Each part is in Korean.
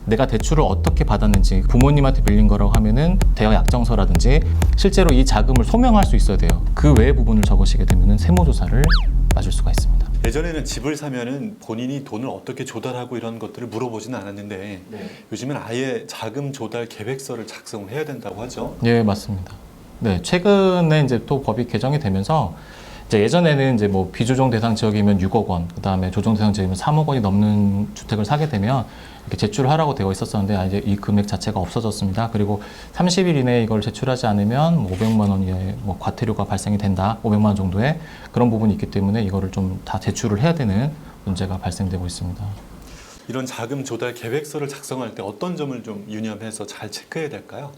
내가 대출을 어떻게 받았는지, 부모님한테 빌린 거라고 하면은 대여 약정서라든지 실제로 이 자금을 소명할 수 있어야 돼요. 그 외의 부분을 적으시게 되면은 세무조사를 맞을 수가 있습니다. 예전에는 집을 사면은 본인이 돈을 어떻게 조달하고 이런 것들을 물어보지는 않았는데 요즘은 아예 자금 조달 계획서를 작성을 해야 된다고 하죠. 예, 맞습니다. 네, 최근에 이제 또 법이 개정이 되면서 이제 예전에는 이제 뭐 비조정 대상 지역이면 6억 원, 그 다음에 조정 대상 지역이면 3억 원이 넘는 주택을 사게 되면 이렇게 제출을 하라고 되어 있었었는데 이제 이 금액 자체가 없어졌습니다. 그리고 30일 이내에 이걸 제출하지 않으면 뭐 500만 원 이하의 뭐 과태료가 발생이 된다. 500만 원 정도의 그런 부분이 있기 때문에 이거를 좀 다 제출을 해야 되는 문제가 발생되고 있습니다. 이런 자금 조달 계획서를 작성할 때 어떤 점을 좀 유념해서 잘 체크해야 될까요?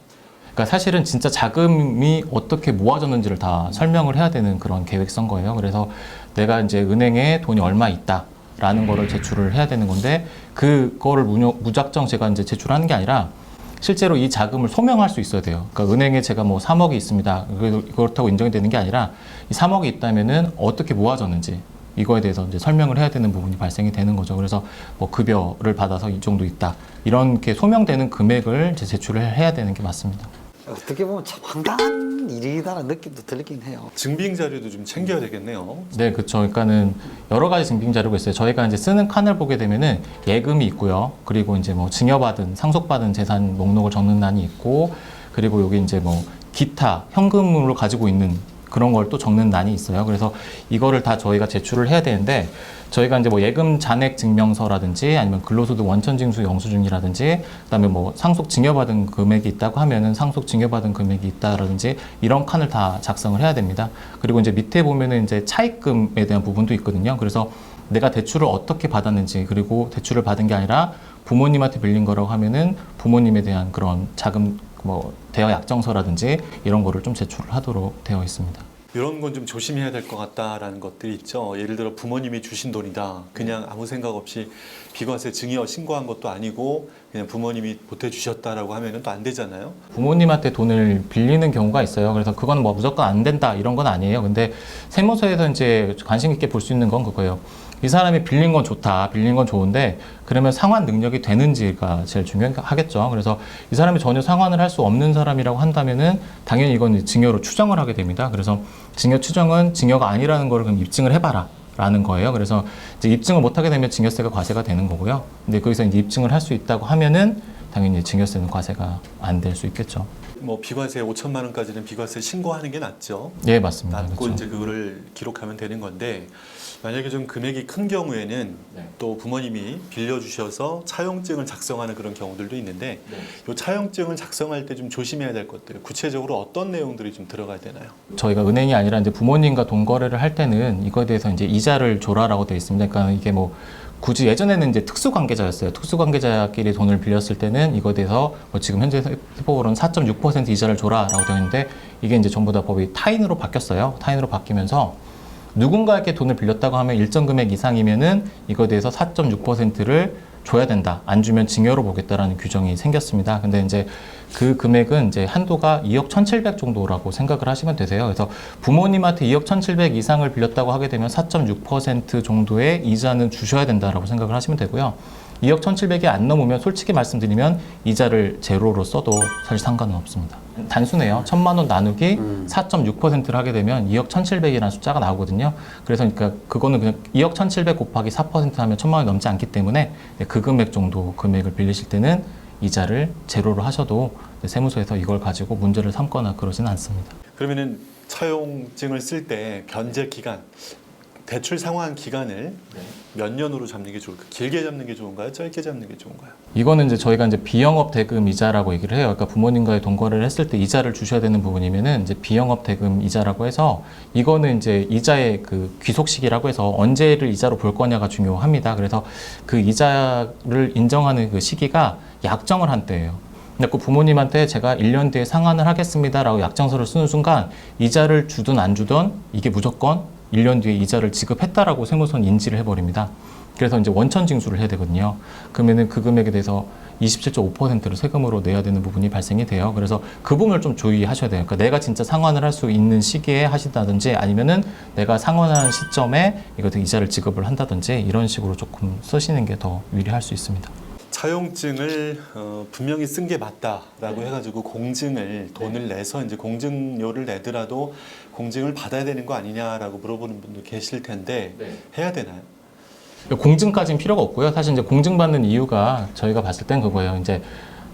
그러니까 사실은 진짜 자금이 어떻게 모아졌는지를 다 설명을 해야 되는 그런 계획서인 거예요. 그래서 내가 이제 은행에 돈이 얼마 있다라는 거를 제출을 해야 되는 건데 그거를 무작정 제가 이제 제출하는 게 아니라 실제로 이 자금을 소명할 수 있어야 돼요. 그러니까 은행에 제가 뭐 3억이 있습니다. 그렇다고 인정이 되는 게 아니라 이 3억이 있다면은 어떻게 모아졌는지 이거에 대해서 이제 설명을 해야 되는 부분이 발생이 되는 거죠. 그래서 뭐 급여를 받아서 이 정도 있다. 이렇게 소명되는 금액을 이제 제출을 해야 되는 게 맞습니다. 어떻게 보면 참 황당한 일이다라는 느낌도 들긴 해요. 증빙 자료도 좀 챙겨야 되겠네요. 네, 그렇죠. 그러니까는 여러 가지 증빙 자료가 있어요. 저희가 이제 쓰는 칸을 보게 되면은 예금이 있고요. 그리고 이제 뭐 증여받은, 상속받은 재산 목록을 적는 란이 있고, 그리고 여기 이제 뭐 기타 현금으로 가지고 있는 그런 걸 또 적는 란이 있어요. 그래서 이거를 다 저희가 제출을 해야 되는데 저희가 이제 뭐 예금 잔액 증명서라든지 아니면 근로소득 원천징수 영수증이라든지 그다음에 뭐 상속 증여받은 금액이 있다고 하면은 상속 증여받은 금액이 있다라든지 이런 칸을 다 작성을 해야 됩니다. 그리고 이제 밑에 보면은 이제 차입금에 대한 부분도 있거든요. 그래서 내가 대출을 어떻게 받았는지 그리고 대출을 받은 게 아니라 부모님한테 빌린 거라고 하면은 부모님에 대한 그런 자금 뭐 대여 약정서라든지 이런 거를 좀 제출을 하도록 되어 있습니다. 이런 건 좀 조심해야 될 것 같다라는 것들이 있죠. 예를 들어 부모님이 주신 돈이다. 그냥 아무 생각 없이 비과세 증여 신고한 것도 아니고 그냥 부모님이 보태주셨다라고 하면은 또 안 되잖아요. 부모님한테 돈을 빌리는 경우가 있어요. 그래서 그건 뭐 무조건 안 된다 이런 건 아니에요. 근데 세무서에서 이제 관심 있게 볼 수 있는 건 그거예요. 이 사람이 빌린 건 좋다, 빌린 건 좋은데 그러면 상환 능력이 되는지가 제일 중요하겠죠. 그래서 이 사람이 전혀 상환을 할 수 없는 사람이라고 한다면은 당연히 이건 증여로 추정을 하게 됩니다. 그래서 증여 추정은 증여가 아니라는 걸 그럼 입증을 해봐라. 라는 거예요. 그래서 이제 입증을 못하게 되면 증여세가 과세가 되는 거고요. 근데 거기서 이제 입증을 할 수 있다고 하면은 당연히 증여세는 과세가 안 될 수 있겠죠. 뭐 비과세 5천만 원까지는 비과세 신고하는 게 낫죠. 예, 맞습니다. 낫고 그렇죠. 이제 그거를 기록하면 되는 건데 만약에 좀 금액이 큰 경우에는 또 부모님이 빌려주셔서 차용증을 작성하는 그런 경우들도 있는데 이 차용증을 작성할 때 좀 조심해야 될 것들 구체적으로 어떤 내용들이 좀 들어가야 되나요? 저희가 은행이 아니라 이제 부모님과 돈 거래를 할 때는 이거에 대해서 이제 이자를 줘라라고 되어 있습니다. 그러니까 이게 뭐 굳이 예전에는 이제 특수관계자였어요. 특수관계자끼리 돈을 빌렸을 때는 이거에 대해서 뭐 지금 현재 세법으로는 4.6% 이자를 줘라라고 되어 있는데 이게 이제 전부 다 법이 타인으로 바뀌었어요. 타인으로 바뀌면서 누군가에게 돈을 빌렸다고 하면 일정 금액 이상이면은 이거에 대해서 4.6%를 줘야 된다. 안 주면 증여로 보겠다라는 규정이 생겼습니다. 근데 이제 그 금액은 이제 한도가 2억 1,700 정도라고 생각을 하시면 되세요. 그래서 부모님한테 2억 1,700 이상을 빌렸다고 하게 되면 4.6% 정도의 이자는 주셔야 된다라고 생각을 하시면 되고요. 2억 1,700이 안 넘으면 솔직히 말씀드리면 이자를 제로로 써도 사실 상관은 없습니다. 단순해요. 1,000만 원 나누기 4.6%를 하게 되면 2억 1,700이라는 숫자가 나오거든요. 그래서 그러니까 그거는 그냥 2억 1,700 곱하기 4% 하면 1,000만 원이 넘지 않기 때문에 그 금액 정도 금액을 빌리실 때는 이자를 제로로 하셔도 세무서에서 이걸 가지고 문제를 삼거나 그러지는 않습니다. 그러면은 차용증을 쓸 때 변제 기간 대출 상환 기간을 몇 년으로 잡는 게 좋을까요? 길게 잡는 게 좋은가요? 짧게 잡는 게 좋은가요? 이거는 이제 저희가 이제 비영업 대금 이자라고 얘기를 해요. 그러니까 부모님과의 돈 거래를 했을 때 이자를 주셔야 되는 부분이면은 이제 비영업 대금 이자라고 해서 이거는 이제 이자의 그 귀속 시기라고 해서 언제를 이자로 볼 거냐가 중요합니다. 그래서 그 이자를 인정하는 그 시기가 약정을 한 때예요. 근데 그 부모님한테 제가 1년 뒤에 상환을 하겠습니다라고 약정서를 쓰는 순간 이자를 주든 안 주든 이게 무조건 1년 뒤에 이자를 지급했다라고 세무서는 인지를 해버립니다. 그래서 이제 원천 징수를 해야 되거든요. 그러면은 그 금액에 대해서 27.5%를 세금으로 내야 되는 부분이 발생이 돼요. 그래서 그 부분을 좀 주의하셔야 돼요. 그러니까 내가 진짜 상환을 할 수 있는 시기에 하신다든지 아니면은 내가 상환하는 시점에 이거 이자를 지급을 한다든지 이런 식으로 조금 쓰시는 게 더 유리할 수 있습니다. 차용증을 분명히 쓴 게 맞다라고 해가지고 공증을 돈을 내서 이제 공증료를 내더라도 공증을 받아야 되는 거 아니냐라고 물어보는 분도 계실 텐데 해야 되나요? 공증까지는 필요가 없고요. 사실 이제 공증받는 이유가 저희가 봤을 땐 그거예요. 이제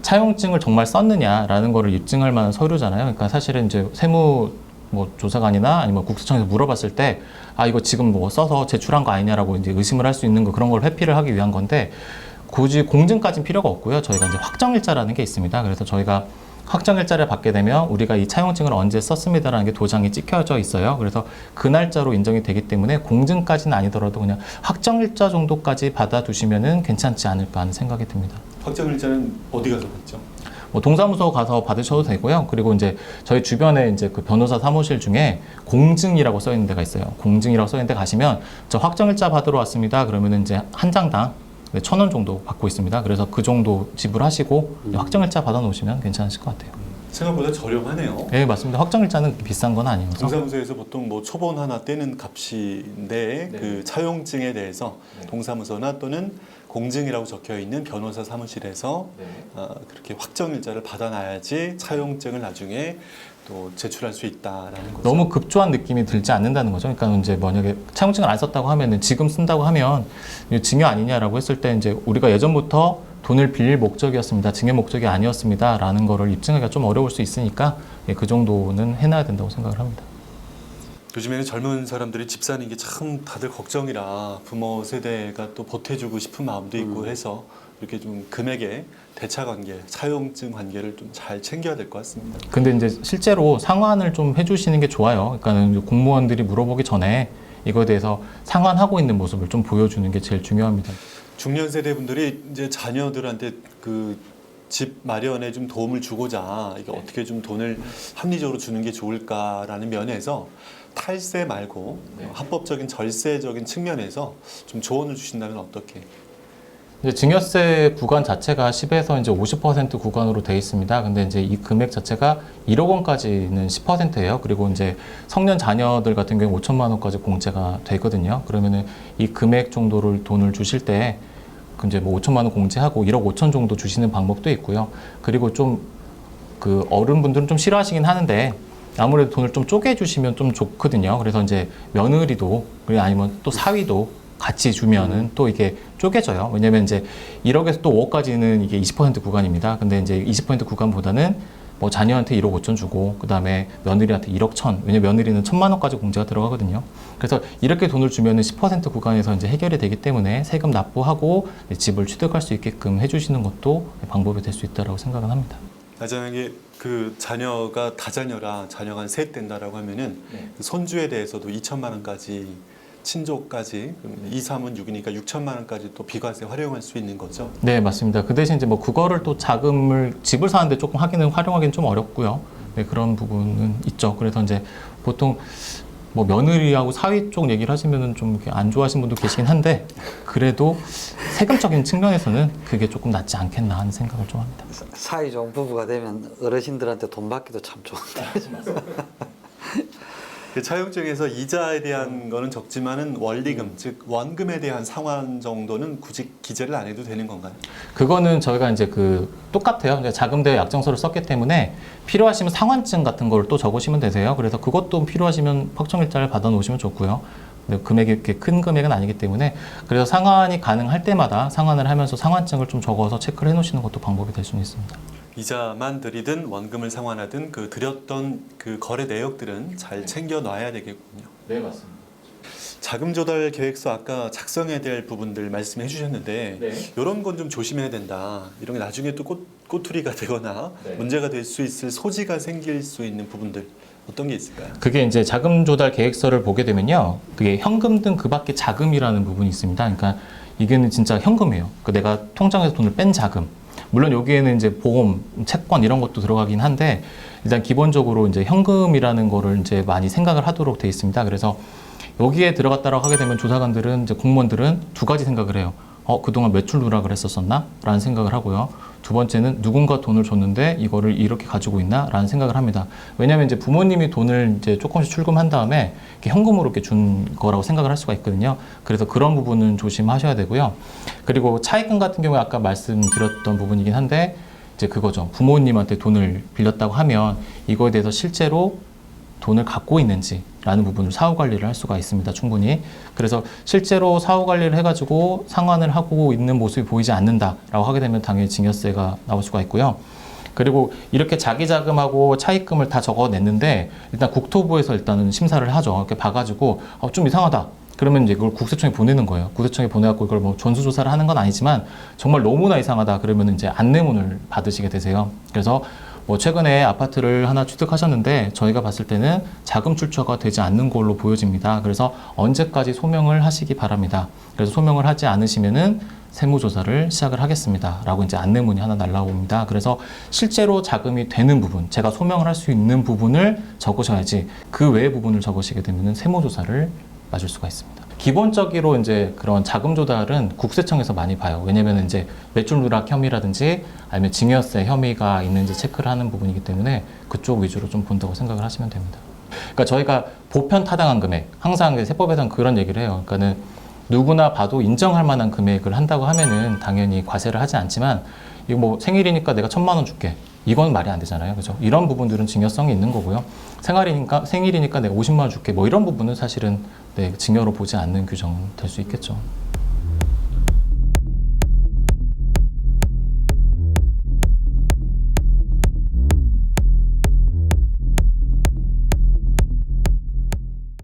차용증을 정말 썼느냐라는 거를 입증할 만한 서류잖아요. 그러니까 사실은 이제 세무 뭐 조사관이나 아니면 국세청에서 물어봤을 때 아 이거 지금 뭐 써서 제출한 거 아니냐라고 이제 의심을 할 수 있는 거 그런 걸 회피를 하기 위한 건데 굳이 공증까지는 필요가 없고요. 저희가 이제 확정일자라는 게 있습니다. 그래서 저희가 확정일자를 받게 되면 우리가 이 차용증을 언제 썼습니다라는 게 도장이 찍혀져 있어요. 그래서 그 날짜로 인정이 되기 때문에 공증까지는 아니더라도 그냥 확정일자 정도까지 받아두시면은 괜찮지 않을까 하는 생각이 듭니다. 확정일자는 어디 가서 받죠? 뭐 동사무소 가서 받으셔도 되고요. 그리고 이제 저희 주변에 이제 그 변호사 사무실 중에 공증이라고 써 있는 데가 있어요. 공증이라고 써 있는 데 가시면 저 확정일자 받으러 왔습니다. 그러면은 이제 한 장당 1,000원 정도 받고 있습니다. 그래서 그 정도 지불하시고 확정일자 받아 놓으시면 괜찮으실 것 같아요. 생각보다 저렴하네요. 네, 맞습니다. 확정일자는 비싼 건 아니어서. 동사무소에서 보통 뭐 초본 하나 떼는 값인데 그 차용증에 대해서 동사무소나 또는 공증이라고 적혀 있는 변호사 사무실에서 그렇게 확정일자를 받아놔야지 차용증을 나중에 또 제출할 수 있다라는 거죠. 너무 급조한 느낌이 들지 않는다는 거죠. 그러니까 이제 만약에 차용증을 안 썼다고 하면은 지금 쓴다고 하면 이거 증여 아니냐라고 했을 때 이제 우리가 예전부터 돈을 빌릴 목적이었습니다. 증여 목적이 아니었습니다라는 거를 입증하기가 좀 어려울 수 있으니까 그 정도는 해놔야 된다고 생각을 합니다. 요즘에는 젊은 사람들이 집 사는 게 참 다들 걱정이라 부모 세대가 또 보태주고 싶은 마음도 있고 해서 이렇게 좀 금액의 대차 관계, 차용증 관계를 좀 잘 챙겨야 될 것 같습니다. 근데 이제 실제로 상환을 좀 해주시는 게 좋아요. 그러니까 공무원들이 물어보기 전에 이거에 대해서 상환하고 있는 모습을 좀 보여주는 게 제일 중요합니다. 중년 세대 분들이 이제 자녀들한테 그 집 마련에 좀 도움을 주고자 이게 어떻게 좀 돈을 합리적으로 주는 게 좋을까라는 면에서 탈세 말고 합법적인 절세적인 측면에서 좀 조언을 주신다면 어떻게? 이제 증여세 구간 자체가 10에서 이제 50% 구간으로 돼 있습니다. 근데 이제 이 금액 자체가 1억 원까지는 10%예요. 그리고 이제 성년 자녀들 같은 경우 5천만 원까지 공제가 되거든요. 그러면은 이 금액 정도를 돈을 주실 때 이제 뭐 5천만 원 공제하고 1억 5천 정도 주시는 방법도 있고요. 그리고 좀 그 어른분들은 좀 싫어하시긴 하는데 아무래도 돈을 좀 쪼개주시면 좀 좋거든요. 그래서 이제 며느리도 그리고 아니면 또 사위도 같이 주면은 또 이게 쪼개져요. 왜냐면 이제 1억에서 또 5억까지는 이게 20% 구간입니다. 근데 이제 20% 구간보다는 뭐 자녀한테 1억 5천 주고 그 다음에 며느리한테 1억 1천. 왜냐면 며느리는 1,000만 원까지 공제가 들어가거든요. 그래서 이렇게 돈을 주면은 10% 구간에서 이제 해결이 되기 때문에 세금 납부하고 집을 취득할 수 있게끔 해주시는 것도 방법이 될 수 있다라고 생각은 합니다. 만약에 그 자녀가 다자녀라 자녀가 한 셋 된다라고 하면은 그 손주에 대해서도 2천만 원까지 친족까지 2, 3은 6이니까 6천만 원까지 또 비과세 활용할 수 있는 거죠. 네, 맞습니다. 그 대신 이제 뭐 그거를 또 자금을 집을 사는데 조금 활용하기는 좀 어렵고요. 네, 그런 부분은 있죠. 그래서 이제 보통 뭐 며느리하고 사위 쪽 얘기를 하시면은 좀 이렇게 안 좋아하시는 분도 계시긴 한데 그래도 세금적인 측면에서는 그게 조금 낫지 않겠나 하는 생각을 좀 합니다. 사이좋은 부부가 되면 어르신들한테 돈 받기도 참 좋은데. 그 차용증에서 이자에 대한 거는 적지만은 원리금, 즉 원금에 대한 상환 정도는 굳이 기재를 안 해도 되는 건가요? 그거는 저희가 이제 그 똑같아요. 이제 자금대여 약정서를 썼기 때문에 필요하시면 상환증 같은 걸 또 적으시면 되세요. 그래서 그것도 필요하시면 확정일자를 받아 놓으시면 좋고요. 근데 금액이 이렇게 큰 금액은 아니기 때문에 그래서 상환이 가능할 때마다 상환을 하면서 상환증을 좀 적어서 체크를 해 놓으시는 것도 방법이 될 수는 있습니다. 이자만 드리든 원금을 상환하든 그 드렸던 그 거래 내역들은 잘 챙겨 놔야 되겠군요. 네, 맞습니다. 자금 조달 계획서 아까 작성해야 될 부분들 말씀해 주셨는데 네. 이런 건 좀 조심해야 된다. 이런 게 나중에 또 꼬투리가 되거나 문제가 될 수 있을 소지가 생길 수 있는 부분들 어떤 게 있을까요? 그게 이제 자금 조달 계획서를 보게 되면요. 그게 현금 등 그 밖의 자금이라는 부분이 있습니다. 그러니까 이게는 진짜 현금이에요. 그 내가 통장에서 돈을 뺀 자금. 물론 여기에는 이제 보험, 채권 이런 것도 들어가긴 한데 일단 기본적으로 이제 현금이라는 거를 이제 많이 생각을 하도록 돼 있습니다. 그래서 여기에 들어갔다라고 하게 되면 조사관들은 이제 공무원들은 두 가지 생각을 해요. 그동안 매출 누락을 했었었나? 라는 생각을 하고요. 두 번째는 누군가 돈을 줬는데 이거를 이렇게 가지고 있나라는 생각을 합니다. 왜냐하면 이제 부모님이 돈을 이제 조금씩 출금한 다음에 이렇게 현금으로 이렇게 준 거라고 생각을 할 수가 있거든요. 그래서 그런 부분은 조심하셔야 되고요. 그리고 차입금 같은 경우에 아까 말씀드렸던 부분이긴 한데 이제 그거죠. 부모님한테 돈을 빌렸다고 하면 이거에 대해서 실제로 돈을 갖고 있는지라는 부분을 사후 관리를 할 수가 있습니다. 충분히. 그래서 실제로 사후 관리를 해가지고 상환을 하고 있는 모습이 보이지 않는다라고 하게 되면 당연히 증여세가 나올 수가 있고요. 그리고 이렇게 자기 자금하고 차입금을 다 적어냈는데 일단 국토부에서 일단은 심사를 하죠. 이렇게 봐가지고 좀 이상하다. 그러면 이제 그걸 국세청에 보내는 거예요. 국세청에 보내갖고 이걸 뭐 전수조사를 하는 건 아니지만 정말 너무나 이상하다. 그러면 이제 안내문을 받으시게 되세요. 그래서 뭐 최근에 아파트를 하나 취득하셨는데 저희가 봤을 때는 자금 출처가 되지 않는 걸로 보여집니다. 그래서 언제까지 소명을 하시기 바랍니다. 그래서 소명을 하지 않으시면은 세무조사를 시작을 하겠습니다. 라고 이제 안내문이 하나 날라옵니다. 그래서 실제로 자금이 되는 부분, 제가 소명을 할 수 있는 부분을 적으셔야지 그 외의 부분을 적으시게 되면은 세무조사를 맞을 수가 있습니다. 기본적으로 이제 그런 자금 조달은 국세청에서 많이 봐요. 왜냐면 이제 매출 누락 혐의라든지 아니면 증여세 혐의가 있는지 체크를 하는 부분이기 때문에 그쪽 위주로 좀 본다고 생각을 하시면 됩니다. 그러니까 저희가 보편 타당한 금액, 항상 세법에서는 그런 얘기를 해요. 그러니까는 누구나 봐도 인정할 만한 금액을 한다고 하면은 당연히 과세를 하지 않지만 이거 뭐 생일이니까 내가 1,000만 원 줄게. 이건 말이 안 되잖아요. 그죠? 이런 부분들은 증여성이 있는 거고요. 생일이니까 내가 50만 원 줄게. 뭐 이런 부분은 사실은 네, 증여로 보지 않는 규정은 될 수 있겠죠.